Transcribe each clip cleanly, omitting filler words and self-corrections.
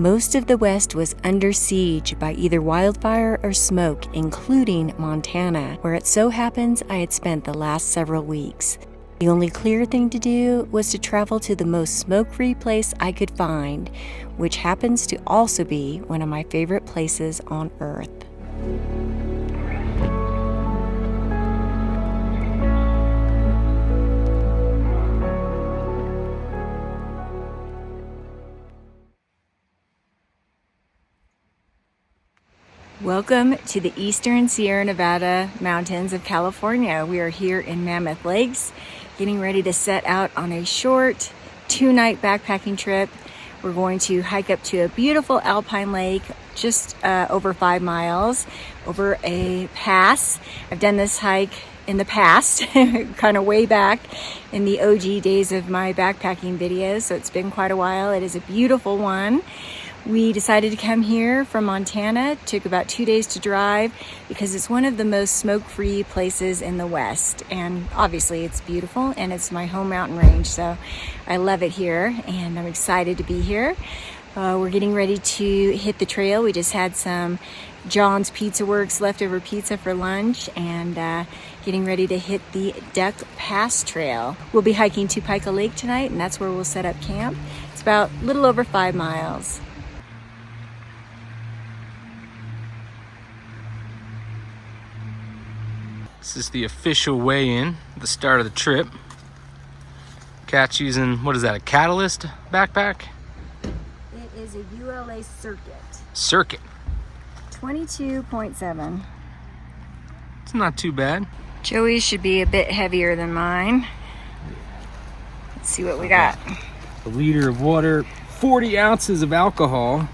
Most of the West was under siege by either wildfire or smoke, including Montana, where it so happens I had spent the last several weeks. The only clear thing to do was to travel to the most smoke-free place I could find, which happens to also be one of my favorite places on Earth. Welcome to the Eastern Sierra Nevada mountains of California. We are here in Mammoth Lakes, getting ready to set out on a short 2-night backpacking trip. We're going to hike up to a beautiful alpine lake, just over 5 miles, over a pass. I've done this hike in the past, kind of way back in the OG days of my backpacking videos, so it's been quite a while. It is a beautiful one. We decided to come here from Montana. It took about 2 days to drive because it's one of the most smoke-free places in the West. And obviously it's beautiful and it's my home mountain range, so I love it here and I'm excited to be here. We're getting ready to hit the trail. We just had some John's Pizza Works leftover pizza for lunch and getting ready to hit the Duck Pass Trail. We'll be hiking to Pica Lake tonight and that's where we'll set up camp. It's about a little over 5 miles. This is the official weigh-in at the start of the trip. Cat's using, what is that, a Catalyst backpack? It is a ULA Circuit. Circuit. 22.7. It's not too bad. Joey's should be a bit heavier than mine. Let's see what we got. A liter of water, 40 ounces of alcohol.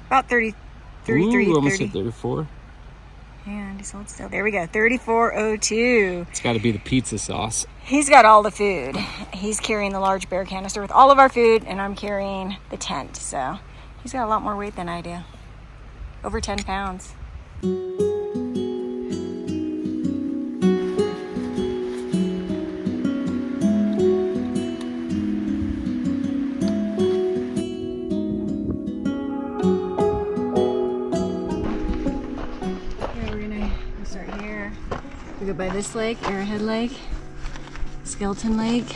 About 33, almost 30. at 34. And just hold still. There we go. 3402. It's got to be the pizza sauce. He's got all the food. He's carrying the large bear canister with all of our food, and I'm carrying the tent. So he's got a lot more weight than I do. Over 10 pounds. We go by this lake, Arrowhead Lake, Skeleton Lake,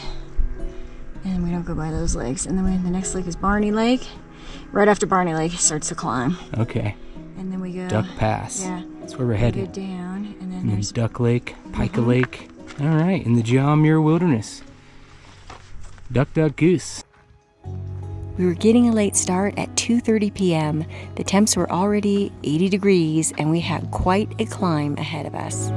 and we don't go by those lakes. And then the next lake is Barney Lake. Right after Barney Lake, it starts to climb. Okay. And then we go Duck Pass. Yeah. That's where we're Go headed. down, and then And there's there's Duck Lake, Pica Lake. All right, in the John Muir Wilderness. Duck, duck, goose. We were getting a late start at 2:30 p.m. The temps were already 80 degrees, and we had quite a climb ahead of us.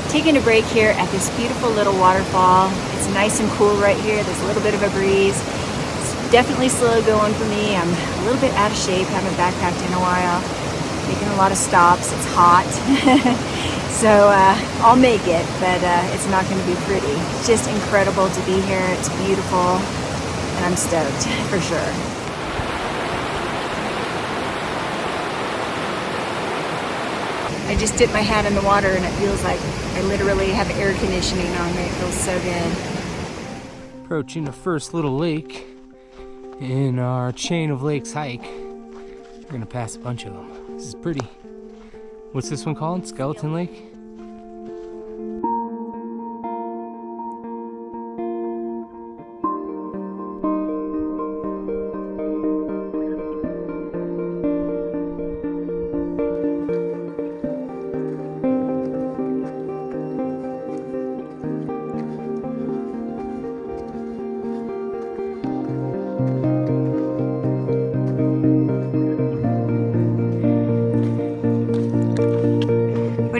Taking a break here at this beautiful little waterfall. It's nice and cool right here. There's a little bit of a breeze. It's definitely slow going for me. I'm a little bit out of shape. Haven't backpacked in a while. Making a lot of stops. It's hot. So I'll make it, but it's not going to be pretty. It's just incredible to be here. It's beautiful, and I'm stoked for sure. I just dipped my hat in the water and it feels like I literally have air conditioning on me. It feels so good. Approaching the first little lake in our chain of lakes hike. We're gonna pass a bunch of them. This is pretty. What's this one called? Skeleton Lake?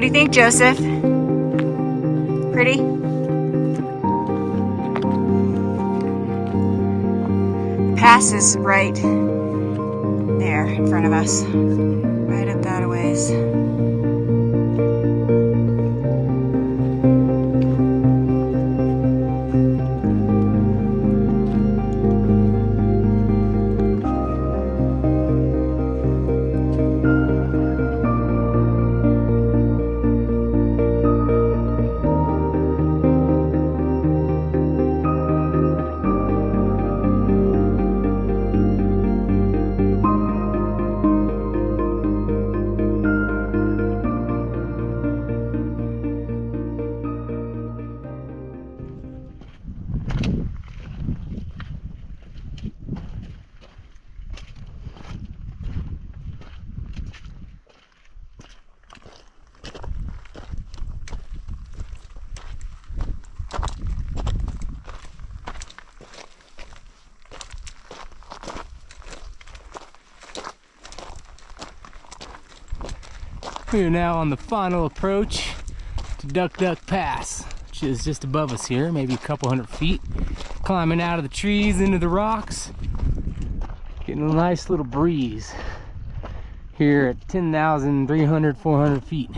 do you think, Joseph? Pretty? The pass is right there in front of us. Right up that a ways. We are now on the final approach to Duck Duck Pass, which is just above us here, maybe a couple hundred feet. Climbing out of the trees into the rocks, getting a nice little breeze here at 10,300, 400 feet.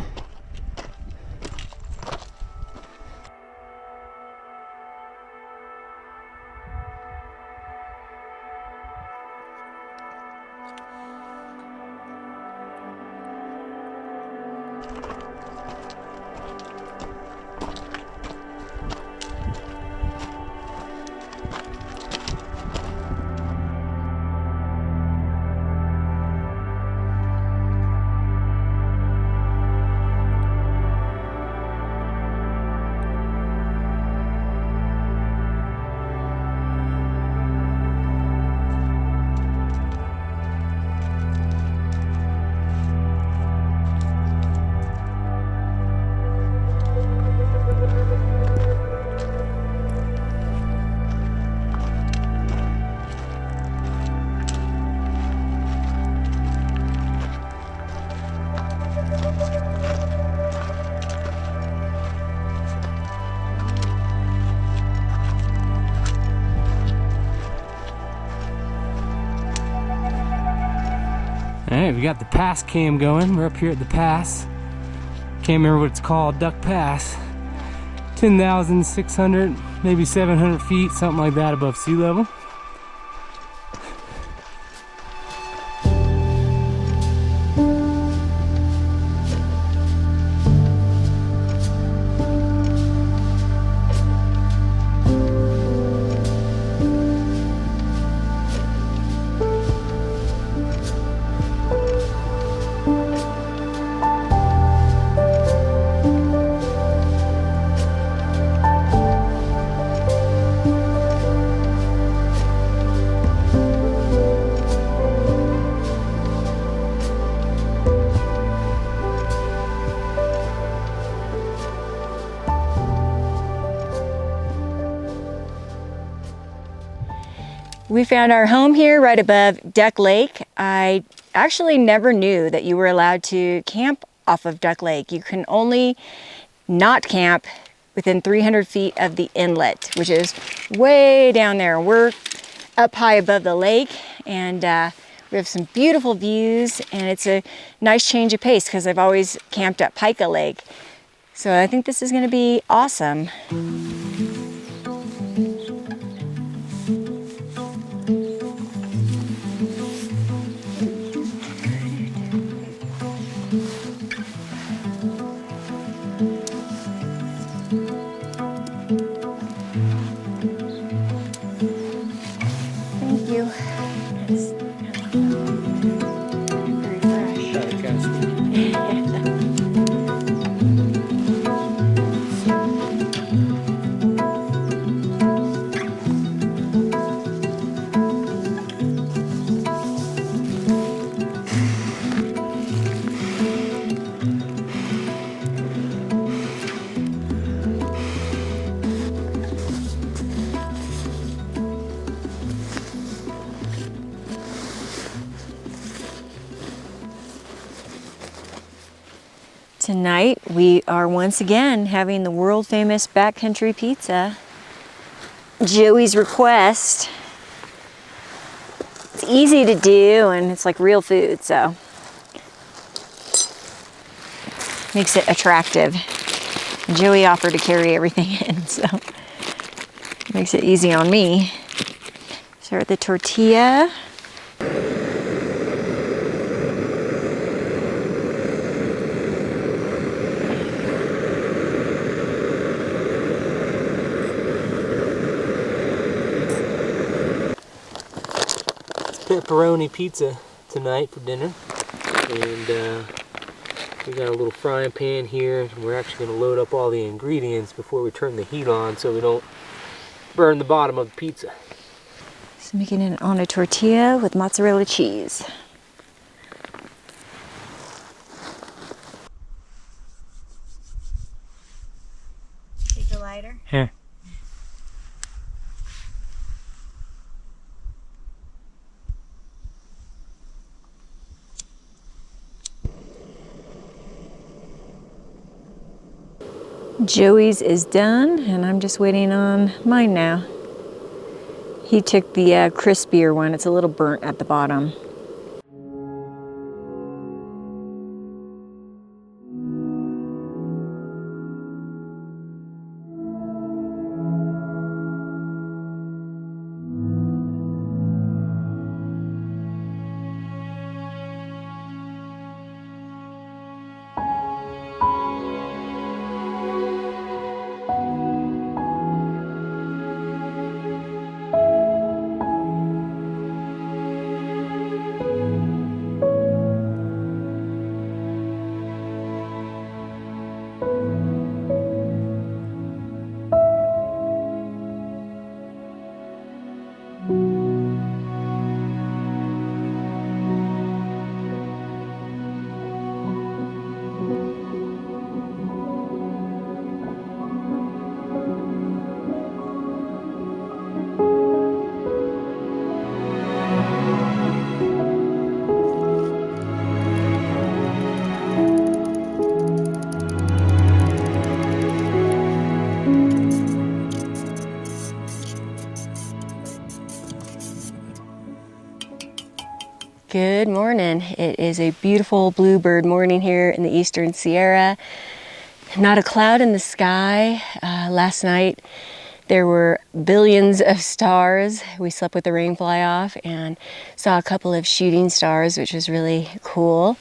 Alright, we got the pass cam going. We're up here at the pass. Can't remember what it's called, Duck Pass. 10,600, maybe 700 feet, something like that above sea level. We found our home here right above Duck Lake. I actually never knew that you were allowed to camp off of Duck Lake. You can only not camp within 300 feet of the inlet, which is way down there. We're up high above the lake, and we have some beautiful views, and it's a nice change of pace because I've always camped at Pica Lake. So I think this is going to be awesome. Thank you. It's very fresh. Tonight we are once again having the world famous Backcountry Pizza. Joey's request. It's easy to do and it's like real food, so makes it attractive. Joey offered to carry everything in, so makes it easy on me. Start with the tortilla. Pepperoni pizza tonight for dinner, and we got a little frying pan here. We're actually going to load up all the ingredients before we turn the heat on so we don't burn the bottom of the pizza. So making it on a tortilla with mozzarella cheese. Take the lighter. Here. Joey's is done, and I'm just waiting on mine now. He took the crispier one. It's a little burnt at the bottom. Good morning. It is a beautiful bluebird morning here in the Eastern Sierra. Not a cloud in the sky. Last night there were billions of stars. We slept with the rain fly off and saw a couple of shooting stars, which was really cool.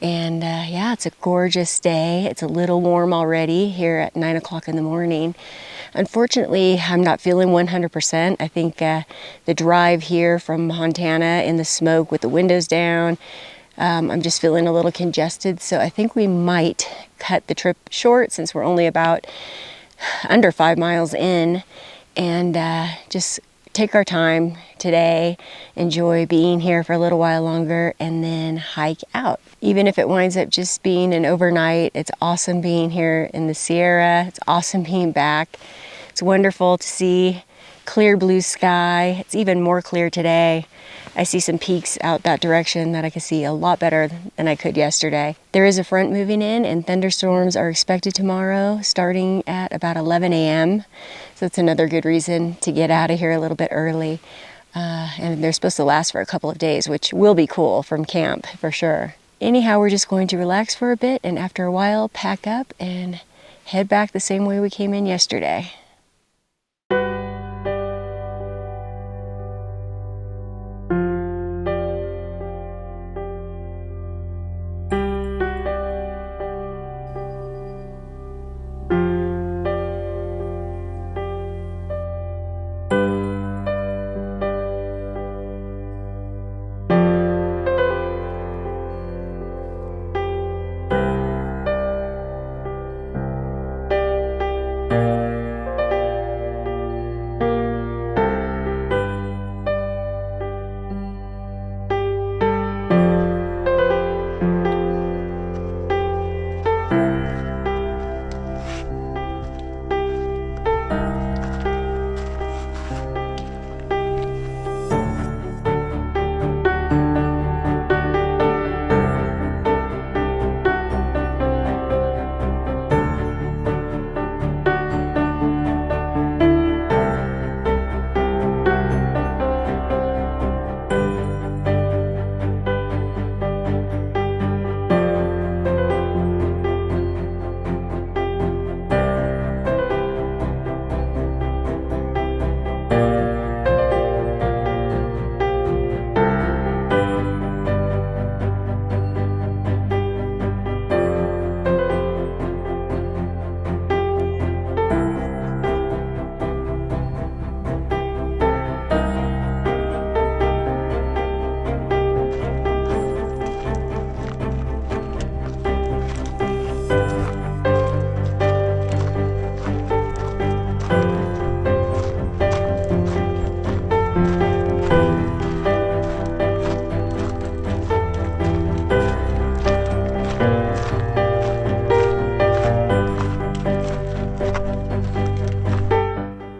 And yeah, it's a gorgeous day. It's a little warm already here at 9 o'clock in the morning. Unfortunately, I'm not feeling 100%. I think the drive here from Montana in the smoke with the windows down, I'm just feeling a little congested. So I think we might cut the trip short since we're only about under 5 miles in, and just take our time today, enjoy being here for a little while longer, and then hike out. Even if it winds up just being an overnight, it's awesome being here in the Sierra. It's awesome being back. It's wonderful to see clear blue sky. It's even more clear today. I see some peaks out that direction that I can see a lot better than I could yesterday. There is a front moving in, and thunderstorms are expected tomorrow starting at about 11 a.m. So that's another good reason to get out of here a little bit early. And they're supposed to last for a couple of days, which will be cool from camp for sure. Anyhow, we're just going to relax for a bit, and after a while pack up and head back the same way we came in yesterday.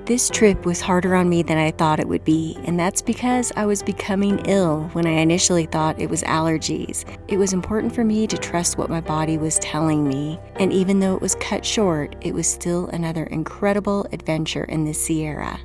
This trip was harder on me than I thought it would be, and that's because I was becoming ill when I initially thought it was allergies. It was important for me to trust what my body was telling me, and even though it was cut short, it was still another incredible adventure in the Sierra.